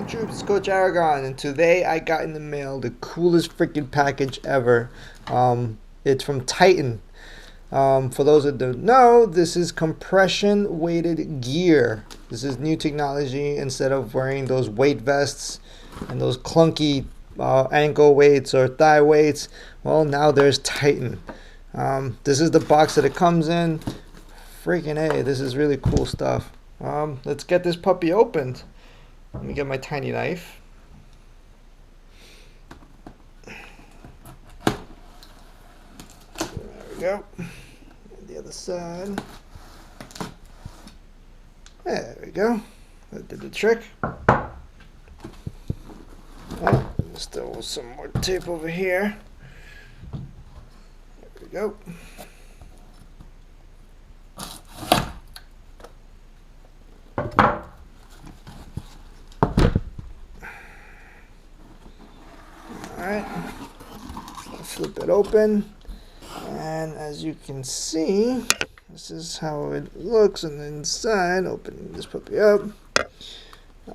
YouTube, it's Coach Aragon, and today I got in the mail the coolest freaking package ever. It's from TITIN. For those that don't know, this is compression weighted gear. This is new technology. Instead of wearing those weight vests and those clunky ankle weights or thigh weights, well, now there's TITIN. This is the box that it comes in. Freaking A, this is really cool stuff. Let's get this puppy opened. Let me get my tiny knife. There we go. And the other side. There we go. That did the trick. Oh, still some more tape over here. There we go. Alright, flip it open, and as you can see, this is how it looks on the inside. Opening this puppy up.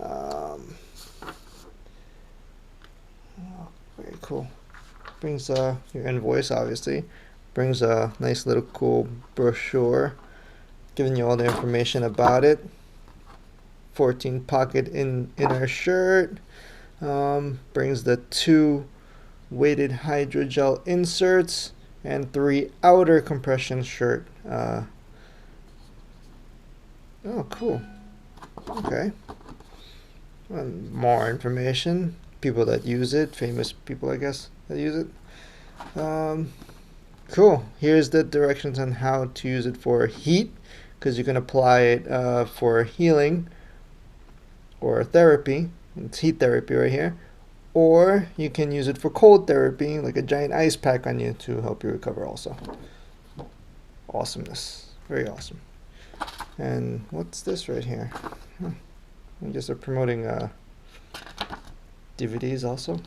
Oh, very cool. Brings your invoice, obviously. Brings a nice little cool brochure, giving you all the information about it. 14 pocket inner shirt. Brings the 2 weighted hydrogel inserts and 3 outer compression shirt. Oh, cool. Okay. And more information. People that use it, famous people, I guess, that use it. Cool. Here's the directions on how to use it for heat, because you can apply it for healing or therapy. It's heat therapy right here. Or you can use it for cold therapy, like a giant ice pack on you to help you recover also. Awesomeness. Very awesome. And what's this right here? I guess they're promoting DVDs also.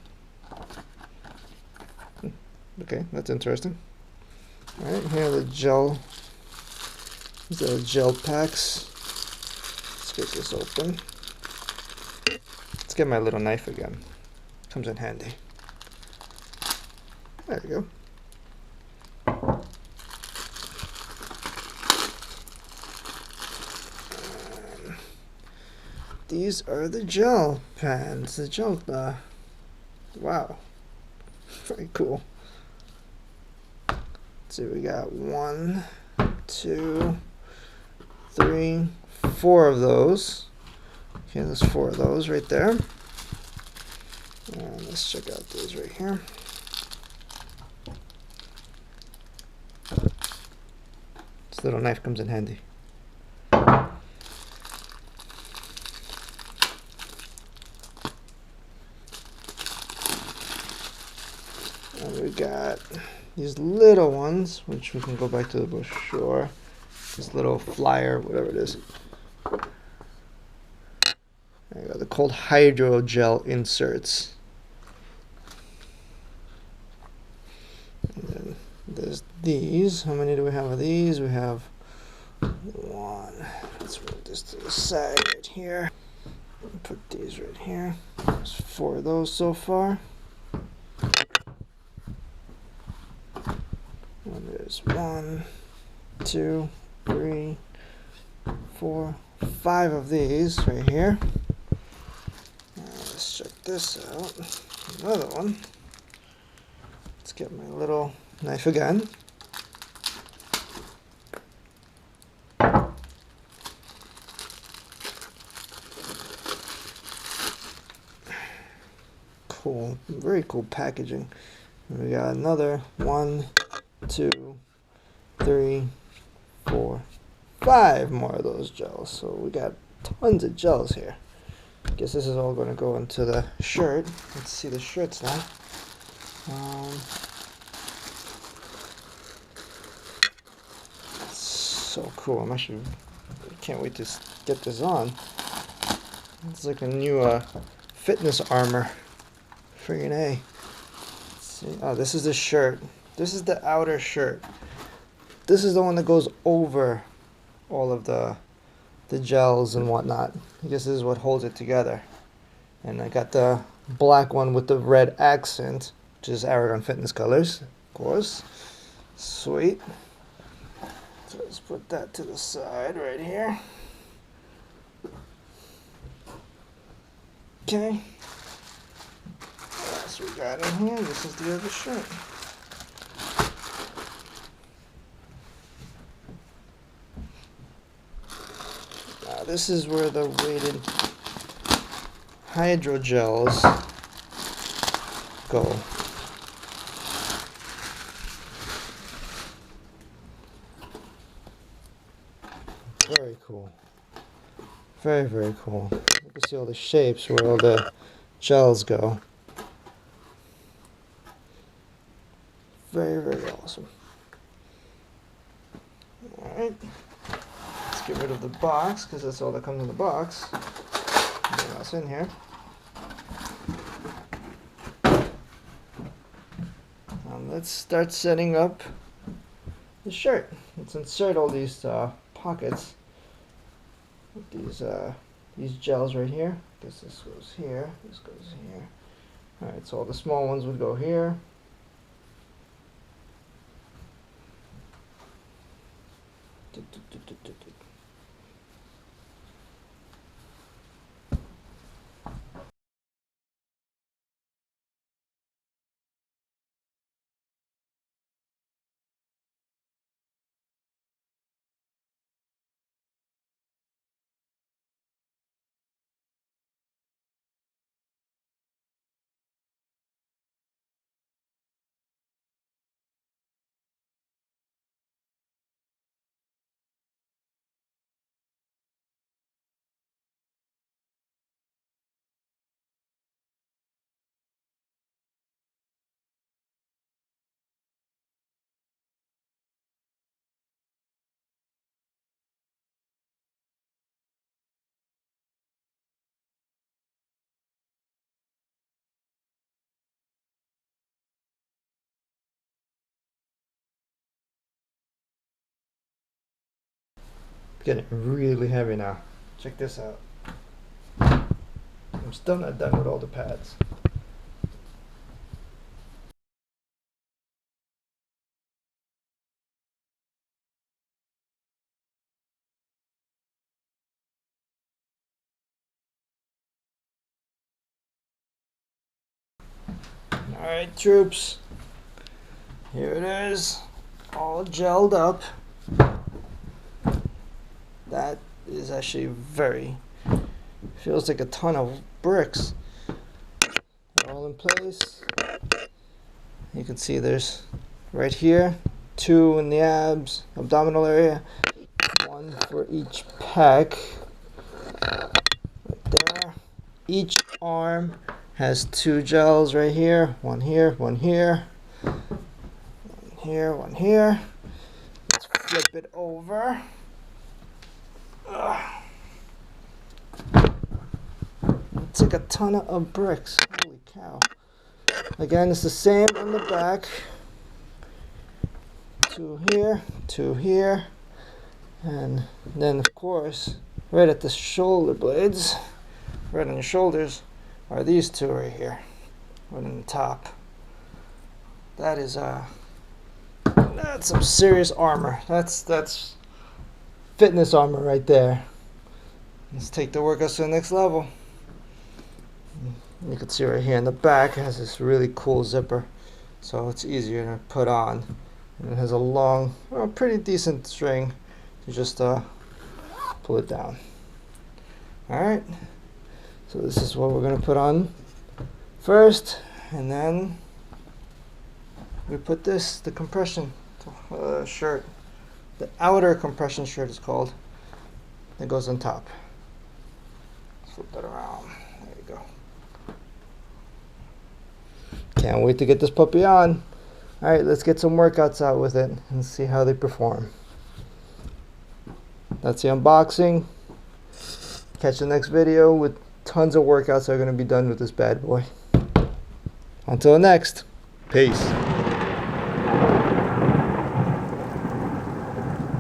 Okay, that's interesting. Alright, here are the gel. These are the gel packs. Let's get this open. Let's get my little knife again. Comes in handy. There we go. These are the gel pans. The gel. Wow. Very cool. Let's see, we got 1, 2, 3, 4 of those. Okay, there's 4 of those right there. And let's check out these right here. This little knife comes in handy. And we got these little ones, which we can go back to the brochure. This little flyer, whatever it is. They're called hydrogel inserts. And then there's these. How many do we have of these? We have 1. Let's move this to the side right here. Put these right here. There's 4 of those so far. And there's 1, 2, 3, 4, 5 of these right here. Let's check this out. Another one. Let's get my little knife again. Cool. Very cool packaging. And we got another 1, 2, 3, 4, 5 more of those gels. So we got tons of gels here. Guess this is all going to go into the shirt. Let's see the shirts now. So cool. Can't wait to get this on. It's like a new fitness armor. Friggin' A. Let's see. Oh, this is the shirt. This is the outer shirt. This is the one that goes over all of the gels and whatnot. I guess this is what holds it together. And I got the black one with the red accent, which is Aragon Fitness colors, of course. Sweet. So let's put that to the side right here. Okay. What else we got in here? This is the other shirt. Now this is where the weighted hydrogels go. Very cool. Very, very cool. You can see all the shapes where all the gels go. Very, very awesome. Alright. Let's get rid of the box, because that's all that comes in the box. Nothing else in here. Let's start setting up the shirt. Let's insert all these pockets with these gels right here. I guess this goes here. This goes here. All right, so all the small ones would go here. Getting really heavy now. Check this out. I'm still not done with all the pads. Alright, troops. Here it is. All gelled up. That is actually feels like a ton of bricks. They're all in place. You can see there's right here 2 in the abdominal area, 1 for each pec. Right there. Each arm has 2 gels right here. 1 here, 1 here. 1 here, 1 here. Let's flip it over. It's like a ton of bricks. Holy cow. Again, it's the same on the back. 2 here, 2 here. And then, of course, right at the shoulder blades, right on your shoulders, are these 2 right here. Right on the top. That is that's some serious armor. That's fitness armor right there. Let's take the workouts to the next level. You can see right here in the back it has this really cool zipper, so it's easier to put on. And it has a long, pretty decent string to just pull it down. Alright, so this is what we're going to put on first, and then we put the compression shirt. The outer compression shirt is called. That goes on top. Flip that around. There you go. Can't wait to get this puppy on. Alright, let's get some workouts out with it and see how they perform. That's the unboxing. Catch the next video with tons of workouts that are going to be done with this bad boy. Until next, peace.